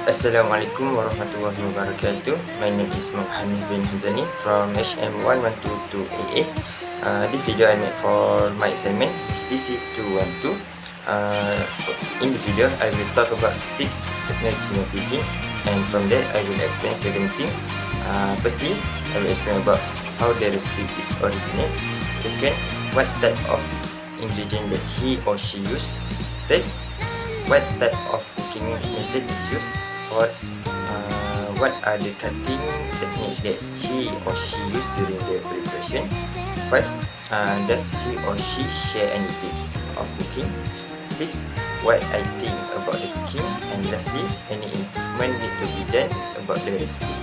Assalamualaikum warahmatullahi wabarakatuh. My name is Muhammad bin Hamzani from HM1122AA. This video I made for my assignment HTC212. In this video I will talk about 6 technical cuisine, and from there I will explain certain things. Firstly, I will explain about how the recipe is originate. Second, what type of ingredient that he or she used. Third, what type of cooking method is used. Fourth, what are the cutting techniques that he or she used during the preparation. Five, does he or she share any tips of cooking. Six, what I think about the cooking. And lastly, any improvement need to be done about the recipe.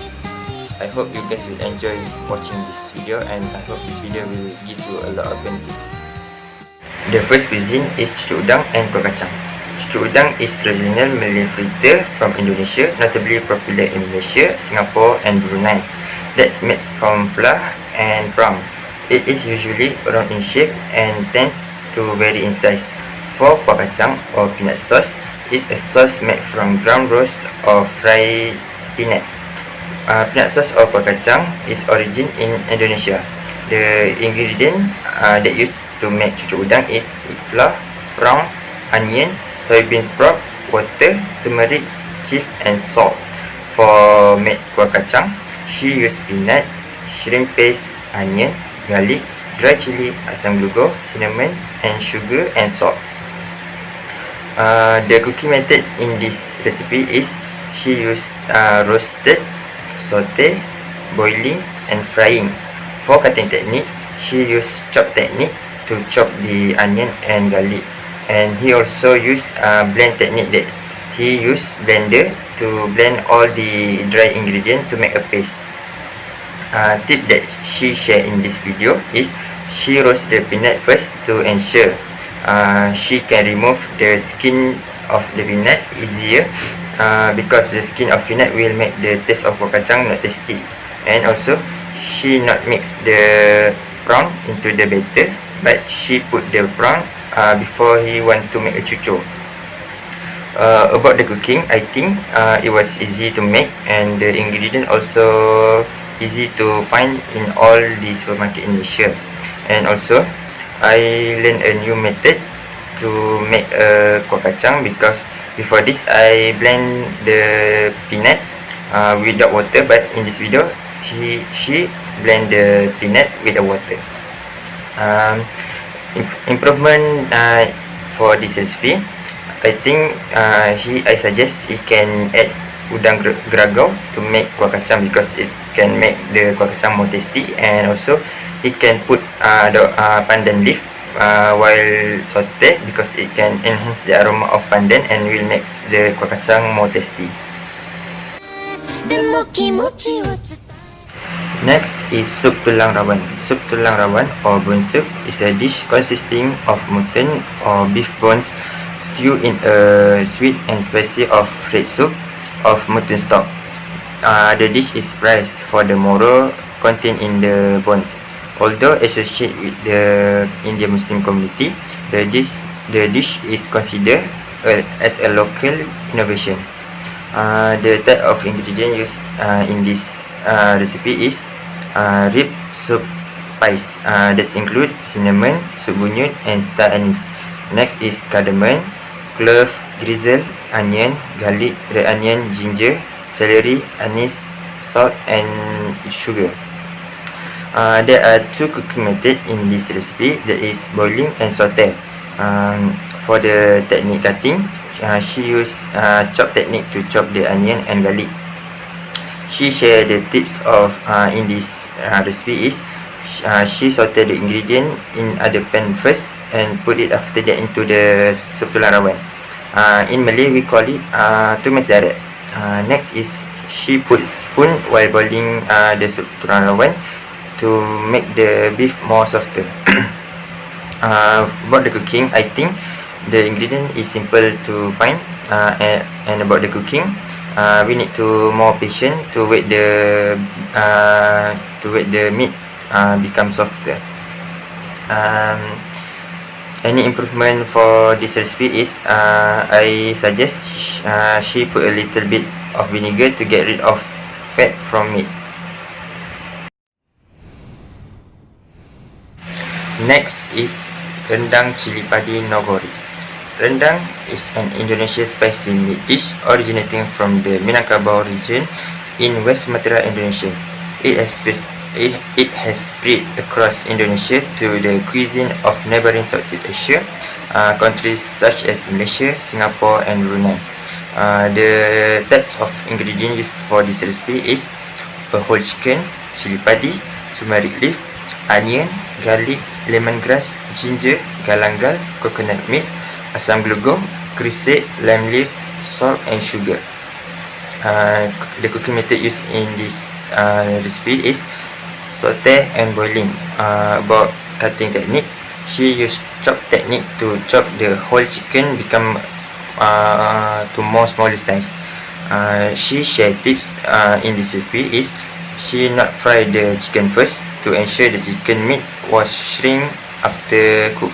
I hope you guys will enjoy watching this video, and I hope this video will give you a lot of benefit. The first cuisine is cucuk udang and kuah kacang. Cucuk udang is traditional Malay fritter from Indonesia, notably popular in Malaysia, Singapore and Brunei. That's made from flour and prawn. It is usually round in shape and tends to vary in size. For kuah kacang or peanut sauce, is a sauce made from ground roast or fried peanut. Peanut sauce or kuah kacang is origin in Indonesia. The ingredient that used to make cucuk udang is flour, prawn, onion, soybean sprout, water, turmeric, chive and salt. For make kuah kacang, she used peanut, shrimp paste, onion, garlic, dry chili, asam glugo, cinnamon and sugar and salt. The cooking method in this recipe is she used roasted, saute, boiling and frying. For cutting technique, she used chop technique to chop the onion and garlic, and he also used blend technique that he used blender to blend all the dry ingredients to make a paste. Tip that she shared in this video is she roast the peanut first to ensure she can remove the skin of the peanut easier, because the skin of peanut will make the taste of kuah kacang not tasty. And also she not mix the prawn into the batter, but she put the prawn before he want to make a cucuk. About the cooking, I think it was easy to make, and the ingredient also easy to find in all the supermarket in Malaysia. And also I learned a new method to make a kuah kacang, because before this I blend the peanut without water, but in this video she blend the peanut with the water. Improvement for this recipe, I think I suggest he can add udang geragau to make kuah kacang, because it can make the kuah kacang more tasty. And also he can put the pandan leaf while saute, because it can enhance the aroma of pandan and will make the kuah kacang more tasty. Next is soup tulang rawan. Soup tulang rawan or bone soup is a dish consisting of mutton or beef bones stewed in a sweet and spicy of red soup of mutton stock. The dish is prized for the moral contained in the bones. Although associated with the Indian Muslim community, the dish is considered as a local innovation. The type of ingredient used in this recipe is rib soup spice. That include cinnamon, soup bunyut and star anise. Next is cardamom, clove, drizzle, onion, garlic, red onion, ginger, celery, anise, salt and sugar. There are two cooking methods in this recipe, that is boiling and saute. For the technique cutting, she used chop technique to chop the onion and garlic. She shared the tips of in this recipe is she saute the ingredient in other pan first and put it after that into the soup tulang rawan. In Malay we call it tumis darat. Next is she put spoon while boiling the soup tulang rawan to make the beef more softer. About the cooking, I think the ingredient is simple to find, and about the cooking, we need to more patient to wait the meat become softer. Any improvement for this recipe is I suggest she put a little bit of vinegar to get rid of fat from it. Next is rendang cili padi nogori. Rendang is an Indonesian spicy meat dish originating from the Minangkabau region in West Sumatra, Indonesia. It has spread across Indonesia to the cuisine of neighboring Southeast Asia countries such as Malaysia, Singapore, and Brunei. The types of ingredients used for this recipe is a whole chicken, chili padi, turmeric leaf, onion, garlic, lemongrass, ginger, galangal, coconut milk, asam glugo, krisek, lime leaf, salt and sugar. The cooking method used in this recipe is saute and boiling. About cutting technique, she used chop technique to chop the whole chicken become to more smaller size. She share tips in this recipe is she not fry the chicken first to ensure the chicken meat was shrink after cook.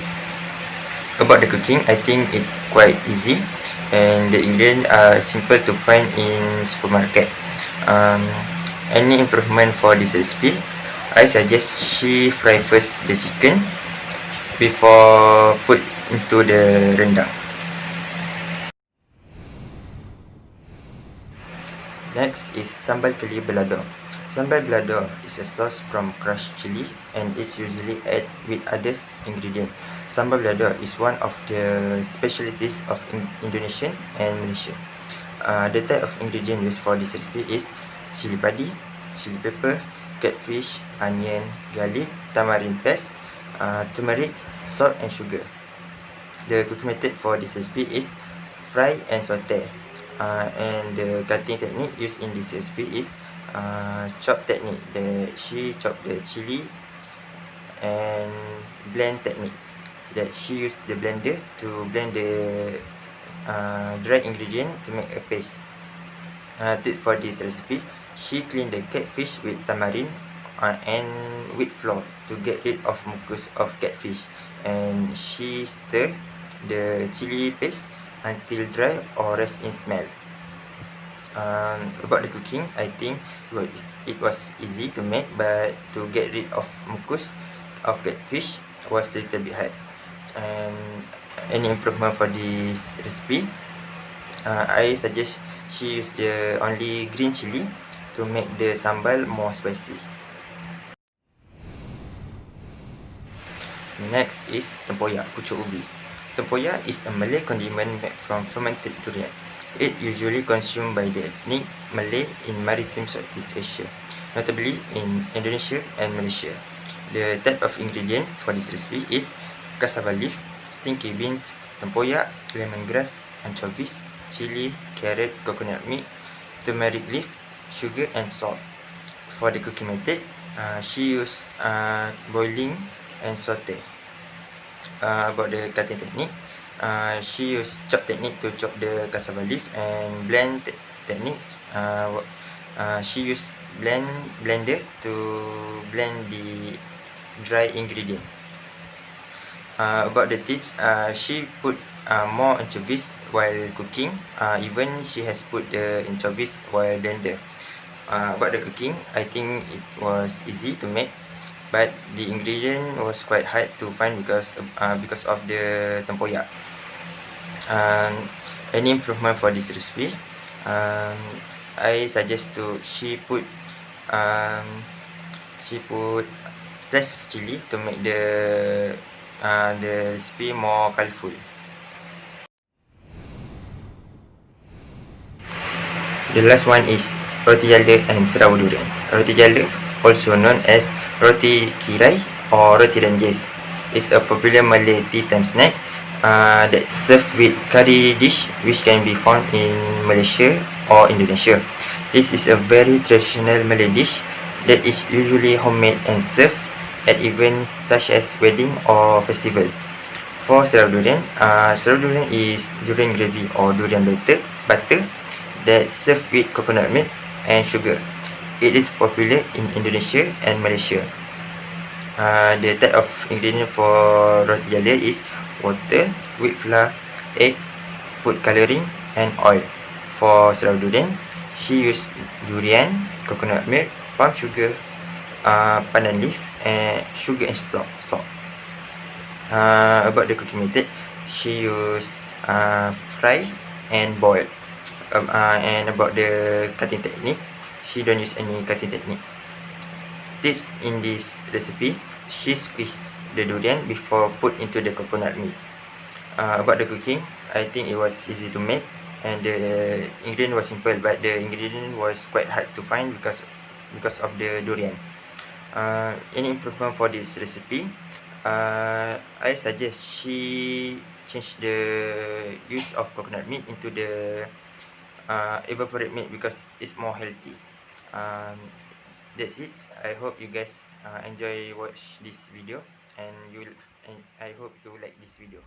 About the cooking, I think it quite easy and the ingredients are simple to find in supermarket. Any improvement for this recipe, I suggest she fry first the chicken before put into the rendang. Next is sambal keli balado. Sambal balado is a sauce from crushed chili and it's usually added with others ingredient. Sambal balado is one of the specialties of Indonesia and Malaysia. The type of ingredient used for this recipe is chili padi, chili pepper, catfish, onion, garlic, tamarind paste, turmeric, salt and sugar. The cooking method for this recipe is fry and saute. And the cutting technique used in this recipe is chop technique. She chop the chili and blend technique. That she used the blender to blend the dry ingredient to make a paste. Tip for this recipe, she clean the catfish with tamarind and wheat flour to get rid of mucus of catfish, and she stir the chili paste until dry or rest in smell. About the cooking, I think it was easy to make, but to get rid of mucus of catfish was a little bit hard. And any improvement for this recipe, I suggest she use the only green chili to make the sambal more spicy. Next is tempoyak pucuk ubi. Tempoyak is a Malay condiment made from fermented durian. It usually consumed by the ethnic Malay in maritime Southeast Asia, notably in Indonesia and Malaysia. The type of ingredient for this recipe is cassava leaf, stinky beans, tempoyak, lemongrass, anchovies, chili, carrot, coconut milk, turmeric leaf, sugar and salt. For the cooking method, she used boiling and saute. About the cutting technique, she used chop technique to chop the cassava leaf and blend technique. She used blender to blend the dry ingredient. About the tips, she put more anchovies while cooking. Even she has put the anchovies while blender. About the cooking, I think it was easy to make, but the ingredient was quite hard to find because of the tempoyak. Any improvement for this recipe, I suggest she put sliced chili to make the recipe more colorful. The last one is roti jala and serawar durian. Roti jala, also known as roti kirai or roti ranjis, is a popular Malay tea time snack that served with curry dish which can be found in Malaysia or Indonesia. This is a very traditional Malay dish that is usually homemade and served at events such as wedding or festival. For serawar durian is durian gravy or durian butter that served with coconut milk and sugar. It is popular in Indonesia and Malaysia. The type of ingredient for roti jala is water, wheat flour, egg, food coloring, and oil. For serau durian, she used durian, coconut milk, palm sugar, pandan leaf, and sugar and salt. About the cooking method, she used fry and boil. And about the cutting technique, she don't use any cutting technique. Tips in this recipe: she squeezed the durian before put into the coconut milk. About the cooking, I think it was easy to make, and the ingredient was simple, but the ingredient was quite hard to find because of the durian. Any improvement for this recipe? I suggest she change the use of coconut milk into the evaporate milk because it's more healthy. Um, that's it. I hope you guys enjoy watch this video, and I hope you like this video.